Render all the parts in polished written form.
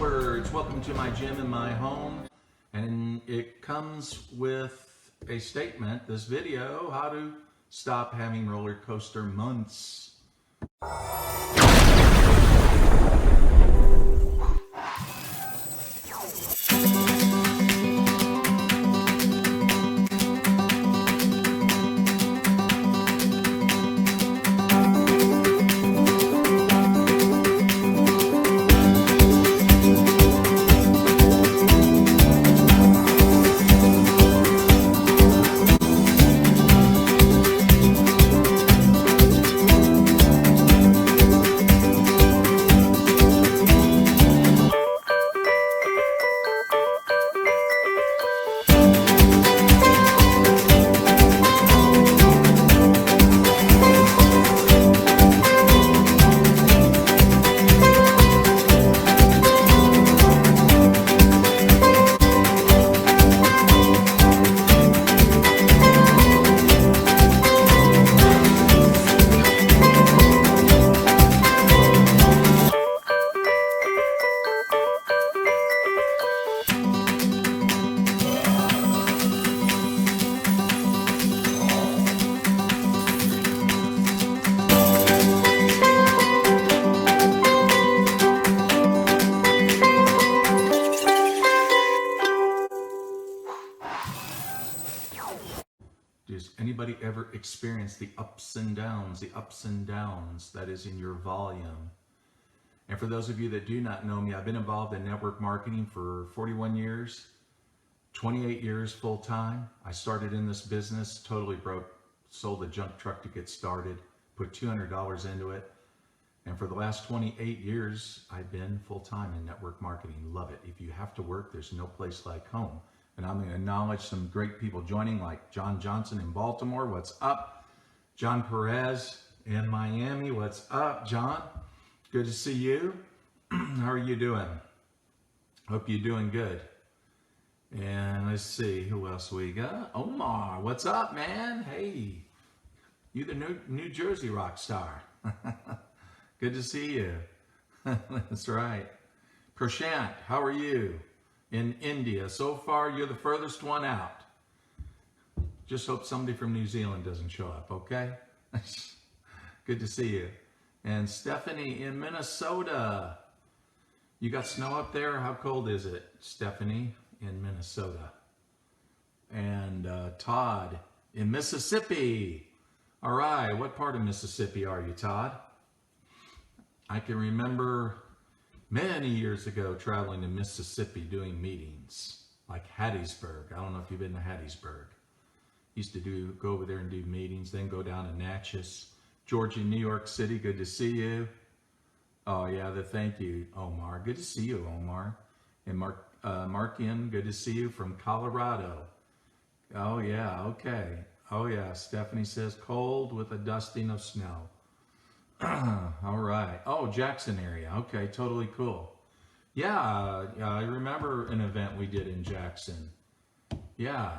words. Welcome to my gym in my home. And it comes with a statement, this video, how to stop having roller coaster months. Does anybody ever experience the ups and downs that is in your volume? And for those of you that do not know me, I've been involved in network marketing for 41 years, 28 years full time. I started in this business, totally broke, sold a junk truck to get started, put $200 into it. And for the last 28 years, I've been full time in network marketing. Love it. If you have to work, there's no place like home. And I'm going to acknowledge some great people joining, like John Johnson in Baltimore. What's up? John Perez in Miami. What's up, John? Good to see you. How are you doing? Hope you're doing good. And let's see, who else we got? Omar, what's up, man? Hey, you the New Jersey rock star. Good to see you. That's right. Prashant, how are you? In India. So far, you're the furthest one out. Just hope somebody from New Zealand doesn't show up, okay? Good to see you. And Stephanie in Minnesota. You got snow up there? How cold is it, Stephanie in Minnesota? And Todd in Mississippi. All right, what part of Mississippi are you, Todd? I can remember many years ago traveling to Mississippi doing meetings, like Hattiesburg. I don't know if you've been to Hattiesburg. Used to go over there and do meetings, then go down to Natchez, Georgia, New York City. Good to see you. Oh yeah, thank you, Omar. Good to see you, Omar. And Markian, good to see you from Colorado. Oh yeah, okay. Oh yeah, Stephanie says cold with a dusting of snow. All right. Oh, Jackson area. Okay, totally cool. Yeah, I remember an event we did in Jackson. Yeah,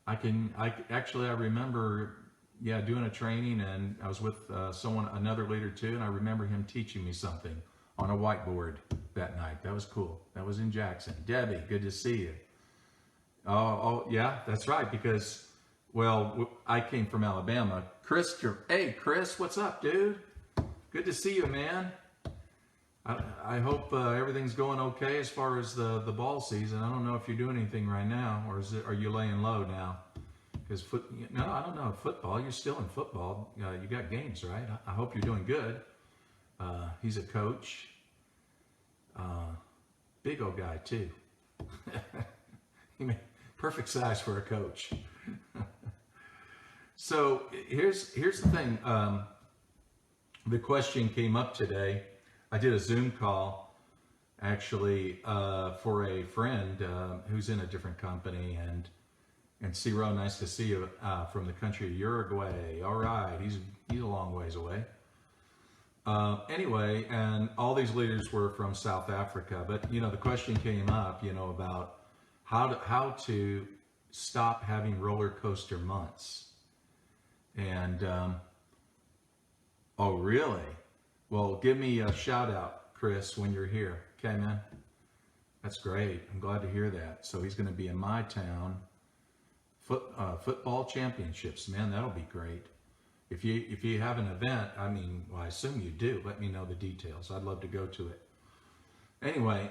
I remember, doing a training, and I was with another leader too, and I remember him teaching me something on a whiteboard that night. That was cool. That was in Jackson. Debbie, good to see you. Oh yeah, that's right, because, well, I came from Alabama. Chris, hey, Chris, what's up, dude? Good to see you, man. I hope everything's going okay as far as the ball season. I don't know if you're doing anything right now, or are you laying low now? Because no, I don't know. Football, you're still in football. You got games, right? I hope you're doing good. He's a coach. Big old guy too. Perfect size for a coach. So here's the thing. The question came up today. I did a Zoom call, actually, for a friend who's in a different company, and Ciro, nice to see you from the country of Uruguay. All right, he's a long ways away. Anyway, and all these leaders were from South Africa, but the question came up, about how to stop having roller coaster months. And oh, really? Well, give me a shout out, Chris, when you're here. Okay, man? That's great. I'm glad to hear that. So he's going to be in my town. Football championships, man, that'll be great. If you have an event, I mean, well, I assume you do. Let me know the details. I'd love to go to it. Anyway,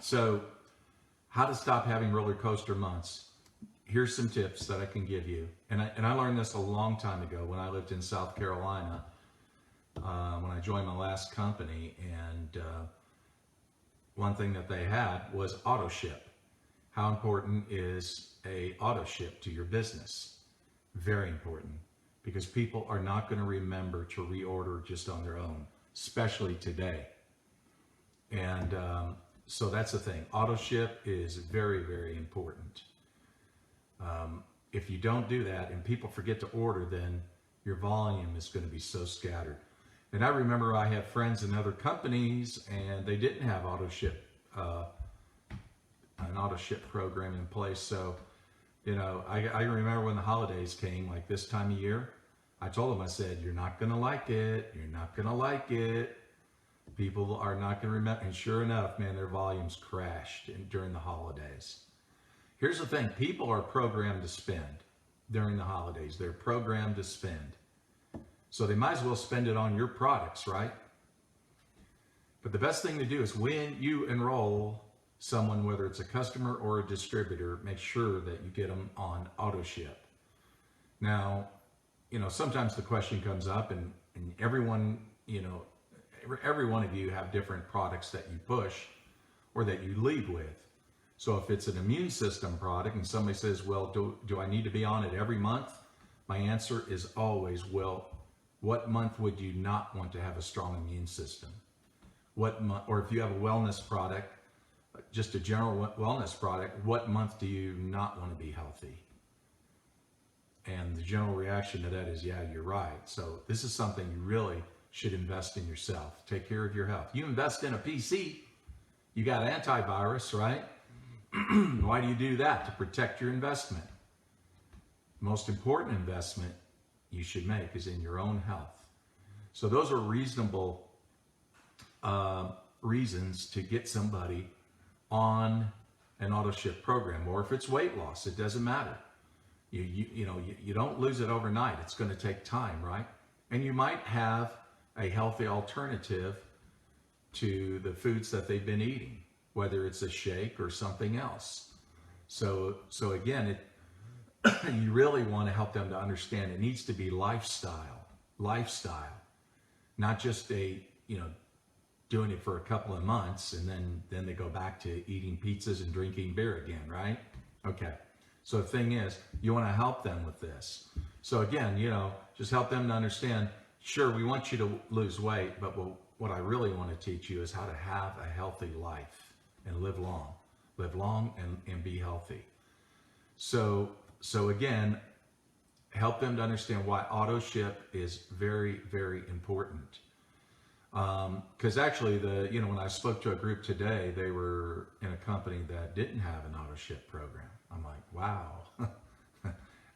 so how to stop having roller coaster months. Here's some tips that I can give you. And I learned this a long time ago when I lived in South Carolina, when I joined my last company. And one thing that they had was auto ship. How important is a auto ship to your business? Very important, because people are not going to remember to reorder just on their own, especially today. And so that's the thing. Auto ship is very, very important. If you don't do that and people forget to order, then your volume is going to be so scattered. And I remember I had friends in other companies and they didn't have an auto ship program in place. So, you know, I remember when the holidays came, like this time of year, I told them, I said, you're not going to like it. You're not going to like it. People are not going to remember. And sure enough, man, their volumes crashed during the holidays. Here's the thing. People are programmed to spend during the holidays. They're programmed to spend. So they might as well spend it on your products, right? But the best thing to do is when you enroll someone, whether it's a customer or a distributor, make sure that you get them on auto ship. Now, you know, sometimes the question comes up and everyone, you know, every one of you have different products that you push or that you lead with. So if it's an immune system product and somebody says, well, do I need to be on it every month? My answer is always, well, what month would you not want to have a strong immune system? What month, or if you have a wellness product, just a general wellness product, what month do you not want to be healthy? And the general reaction to that is, yeah, you're right. So this is something you really should invest in yourself. Take care of your health. You invest in a PC, you got antivirus, right? Why do you do that? To protect your investment. Most important investment you should make is in your own health. So those are reasonable reasons to get somebody on an auto ship program. Or if it's weight loss, it doesn't matter. You don't lose it overnight. It's going to take time, right? And you might have a healthy alternative to the foods that they've been eating, whether it's a shake or something else. So again, you really want to help them to understand it needs to be lifestyle, not just doing it for a couple of months and then they go back to eating pizzas and drinking beer again, right? Okay. So the thing is, you want to help them with this. So again, just help them to understand, sure, we want you to lose weight, but what I really want to teach you is how to have a healthy life and live long and be healthy. So again, help them to understand why auto ship is very, very important. Because actually, when I spoke to a group today, they were in a company that didn't have an auto ship program. I'm like, wow,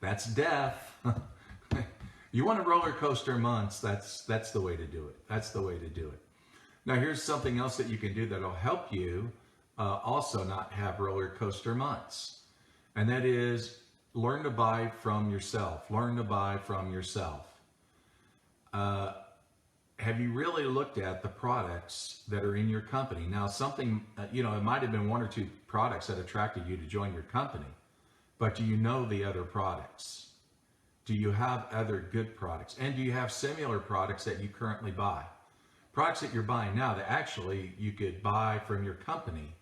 that's death. You want a roller coaster months, that's the way to do it. That's the way to do it. Now, here's something else that you can do that'll help you also not have roller coaster months. And that is learn to buy from yourself. Learn to buy from yourself. Have you really looked at the products that are in your company? Now, something, it might have been one or two products that attracted you to join your company, but do you know the other products? Do you have other good products? And do you have similar products that you currently buy? Products that you're buying now that actually you could buy from your company.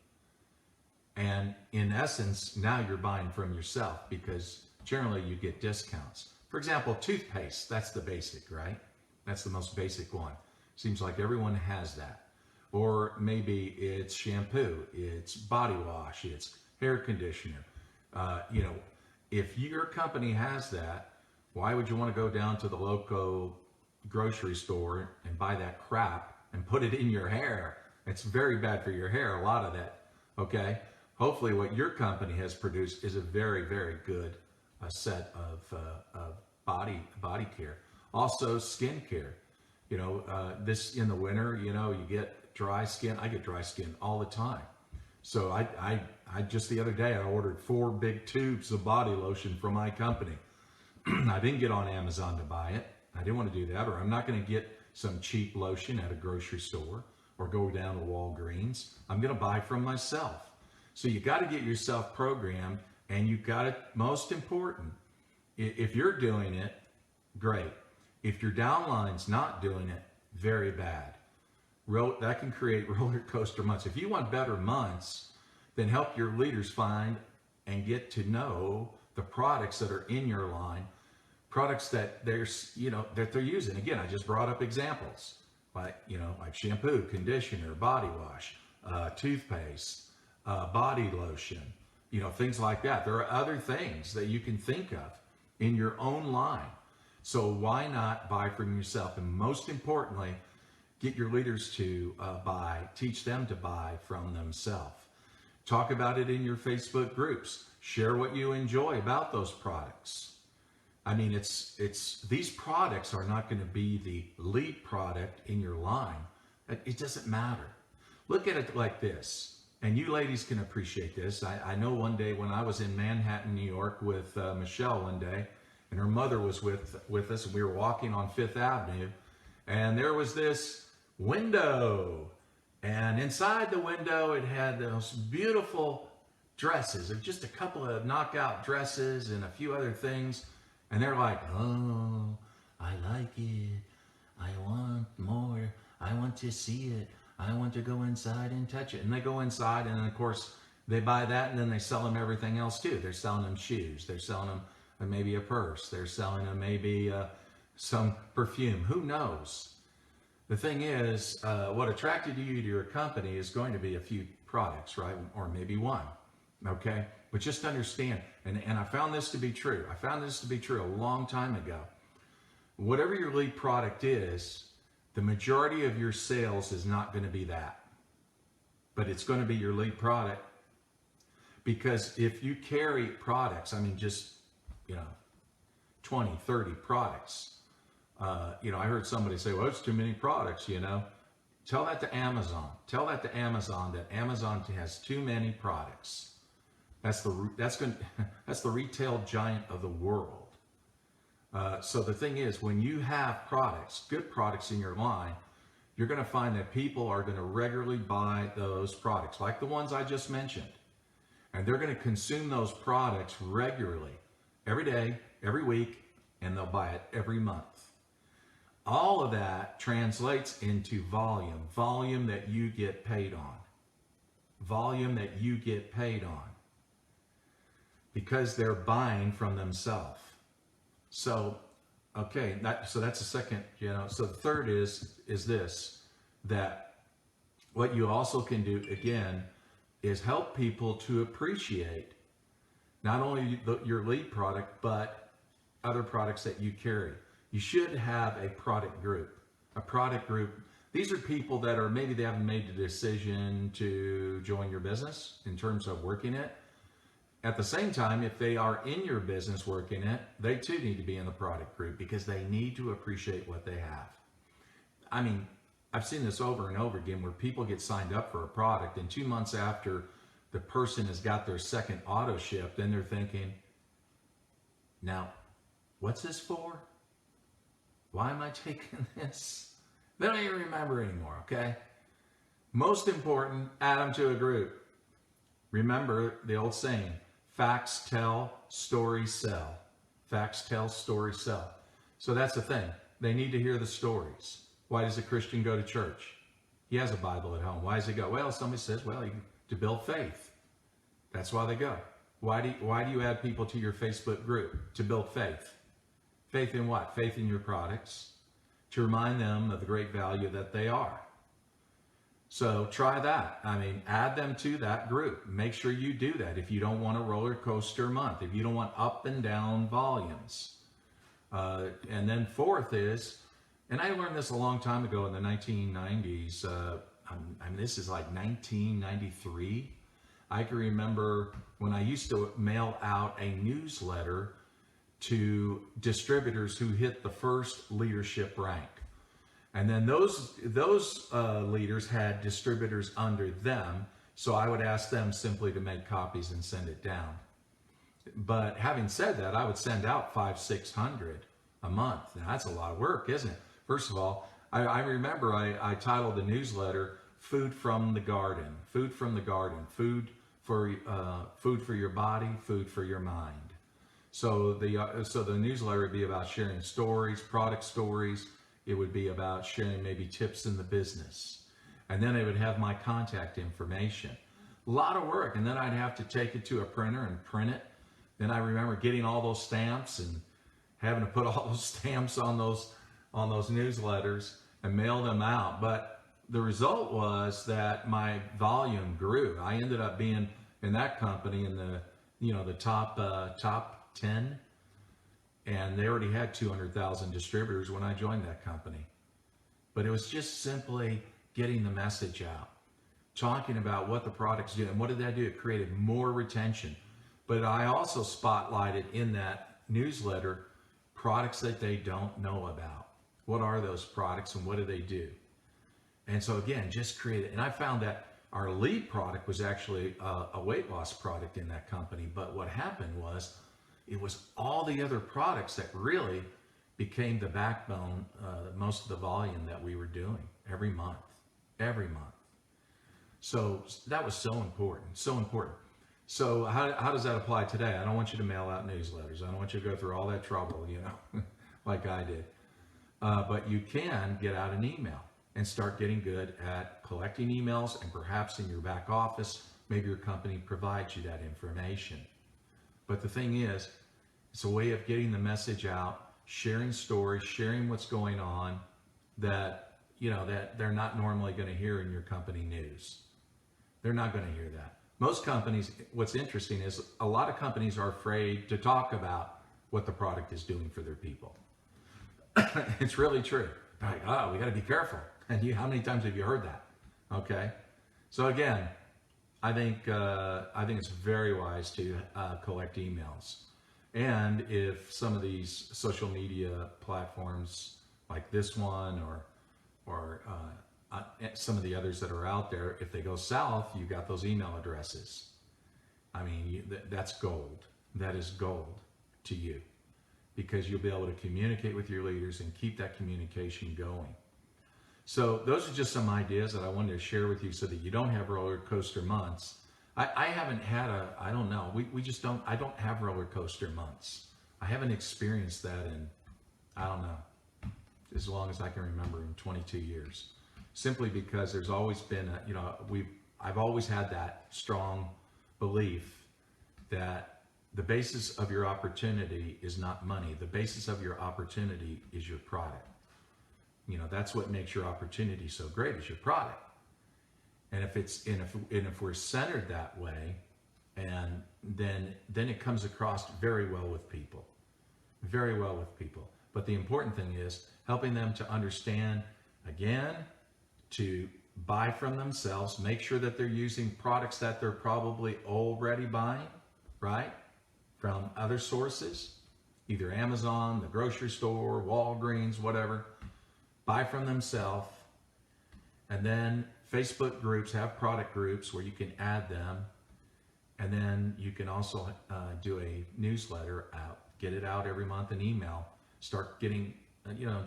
And in essence, now you're buying from yourself because generally you get discounts. For example, toothpaste, that's the basic, right? That's the most basic one. Seems like everyone has that. Or maybe it's shampoo, it's body wash, it's hair conditioner. If your company has that, why would you want to go down to the local grocery store and buy that crap and put it in your hair? It's very bad for your hair, a lot of that, okay? Hopefully what your company has produced is a very, very good set of body care. Also skin care. This in the winter, you get dry skin. I get dry skin all the time. So I just the other day, I ordered 4 big tubes of body lotion from my company. I didn't get on Amazon to buy it. I didn't want to do that, or I'm not going to get some cheap lotion at a grocery store or go down to Walgreens. I'm going to buy from myself. So you got to get yourself programmed, and you got to, most important, if you're doing it, great. If your downline's not doing it, very bad. That can create roller coaster months. If you want better months, then help your leaders find and get to know the products that are in your line, products that they're using. Again, I just brought up examples like shampoo, conditioner, body wash, toothpaste, body lotion, things like that. There are other things that you can think of in your own line. So why not buy from yourself? And most importantly, get your leaders to teach them to buy from themselves. Talk about it in your Facebook groups. Share what you enjoy about those products. I mean, these products are not going to be the lead product in your line. It doesn't matter. Look at it like this, and you ladies can appreciate this. I know one day when I was in Manhattan, New York with Michelle one day, and her mother was with us, and we were walking on Fifth Avenue, and there was this window, and inside the window it had those beautiful dresses, just a couple of knockout dresses and a few other things. And they're like, oh, I like it. I want more. I want to see it. I want to go inside and touch it. And they go inside, and then, of course, they buy that, and then they sell them everything else too. They're selling them shoes. They're selling them maybe a purse. They're selling them maybe some perfume. Who knows? The thing is, what attracted you to your company is going to be a few products, right? Or maybe one, okay? But just understand, and I found this to be true. I found this to be true a long time ago. Whatever your lead product is, the majority of your sales is not going to be that. But it's going to be your lead product. Because if you carry products, I mean, just, 20, 30 products. I heard somebody say, well, it's too many products, Tell that to Amazon. Tell that to Amazon that Amazon has too many products. That's the retail giant of the world. So the thing is, when you have products, good products in your line, you're going to find that people are going to regularly buy those products, like the ones I just mentioned. And they're going to consume those products regularly, every day, every week, and they'll buy it every month. All of that translates into volume that you get paid on. Volume that you get paid on. Because they're buying from themselves. So, okay, so that's the second, So the third is this, that what you also can do, again, is help people to appreciate not only your lead product, but other products that you carry. You should have a product group. A product group. These are people that are, maybe they haven't made the decision to join your business in terms of working it. At the same time, if they are in your business working it, they too need to be in the product group because they need to appreciate what they have. I mean, I've seen this over and over again where people get signed up for a product, and 2 months after the person has got their second auto ship, then they're thinking, now, what's this for? Why am I taking this? They don't even remember anymore, okay? Most important, add them to a group. Remember the old saying, facts tell, stories sell. Facts tell, stories sell. So that's the thing. They need to hear the stories. Why does a Christian go to church? He has a Bible at home. Why does he go? Well, somebody says, to build faith. That's why they go. Why do you add people to your Facebook group? To build faith. Faith in what? Faith in your products. To remind them of the great value that they are. So try that. I mean, add them to that group. Make sure you do that if you don't want a roller coaster month, if you don't want up and down volumes. And then fourth is, and I learned this a long time ago in the 1990s. This is like 1993. I can remember when I used to mail out a newsletter to distributors who hit the first leadership rank. And then those leaders had distributors under them, so I would ask them simply to make copies and send it down. But having said that, I would send out 500-600 a month. Now that's a lot of work, isn't it? First of all, I remember I titled the newsletter "Food from the Garden," food from the garden, food for your body, food for your mind. So the newsletter would be about sharing stories, product stories. It would be about sharing maybe tips in the business. And then they would have my contact information. A lot of work. And then I'd have to take it to a printer and print it. Then I remember getting all those stamps and having to put all those stamps on those newsletters and mail them out. But the result was that my volume grew. I ended up being in that company in the top 10. And they already had 200,000 distributors when I joined that company. But it was just simply getting the message out, talking about what the products do. And what did that do? It created more retention. But I also spotlighted in that newsletter products that they don't know about. What are those products and what do they do? And so again, just create it. And I found that our lead product was actually a weight loss product in that company. But what happened was, it was all the other products that really became the backbone, most of the volume that we were doing every month. So that was so important, so important. So how does that apply today? I don't want you to mail out newsletters. I don't want you to go through all that trouble, like I did. But you can get out an email and start getting good at collecting emails, and perhaps in your back office, maybe your company provides you that information. But the thing is, it's a way of getting the message out, sharing stories, sharing what's going on that they're not normally going to hear in your company news. They're not going to hear that. Most companies, what's interesting is a lot of companies are afraid to talk about what the product is doing for their people. It's really true. They're like, oh, we got to be careful. And how many times have you heard that? Okay. So again, I think it's very wise to collect emails. And if some of these social media platforms like this one or some of the others that are out there, if they go south, you got those email addresses. I mean, that's gold. That is gold to you, because you'll be able to communicate with your leaders and keep that communication going. So those are just some ideas that I wanted to share with you so that you don't have roller coaster months. I haven't had I don't have roller coaster months. I haven't experienced that in, I don't know, as long as I can remember, in 22 years. Simply because there's always been I've always had that strong belief that the basis of your opportunity is not money. The basis of your opportunity is your product. That's what makes your opportunity so great, is your product. And if we're centered that way, and then it comes across very well with people. Very well with people. But the important thing is helping them to understand, again, to buy from themselves, make sure that they're using products that they're probably already buying, right? From other sources, either Amazon, the grocery store, Walgreens, whatever. Buy from themselves. And then Facebook groups have product groups where you can add them. And then you can also do a newsletter out, get it out every month, an email. Start getting,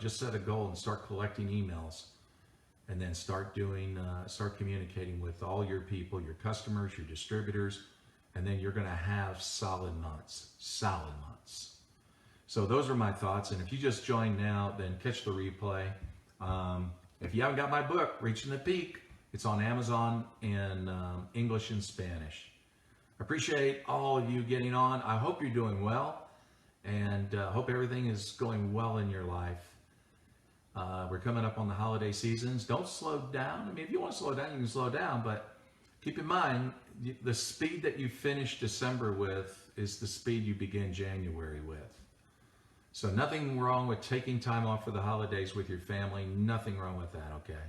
just set a goal and start collecting emails. And then start communicating with all your people, your customers, your distributors, and then you're going to have solid months. So those are my thoughts. And if you just joined now, then catch the replay. If you haven't got my book, Reaching the Peak, it's on Amazon in English and Spanish. I appreciate all of you getting on. I hope you're doing well, and hope everything is going well in your life. We're coming up on the holiday seasons. Don't slow down. I mean, if you want to slow down, you can slow down, but keep in mind, the speed that you finish December with is the speed you begin January with. So nothing wrong with taking time off for the holidays with your family. Nothing wrong with that, okay?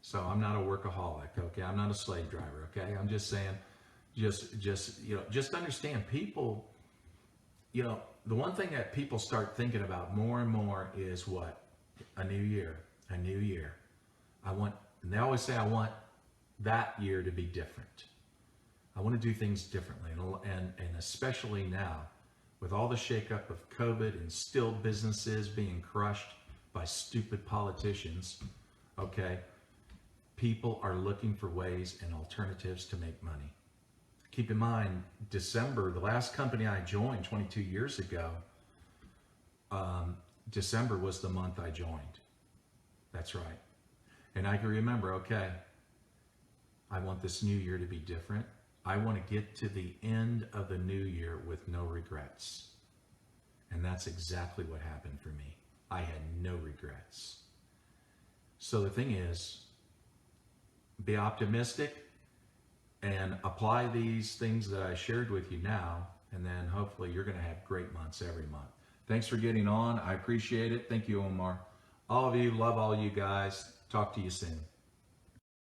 So I'm not a workaholic, okay? I'm not a slave driver, okay? I'm just saying, just understand people, the one thing that people start thinking about more and more is what? A new year, a new year. And they always say, I want that year to be different. I want to do things differently. And especially now, with all the shakeup of COVID and still businesses being crushed by stupid politicians, okay, people are looking for ways and alternatives to make money. Keep in mind, December, the last company I joined 22 years ago, December was the month I joined. That's right. And I can remember, okay, I want this new year to be different. I want to get to the end of the new year with no regrets. And that's exactly what happened for me. I had no regrets. So the thing is, be optimistic and apply these things that I shared with you now, and then hopefully you're going to have great months every month. Thanks for getting on. I appreciate it. Thank you, Omar. All of you, love all you guys. Talk to you soon.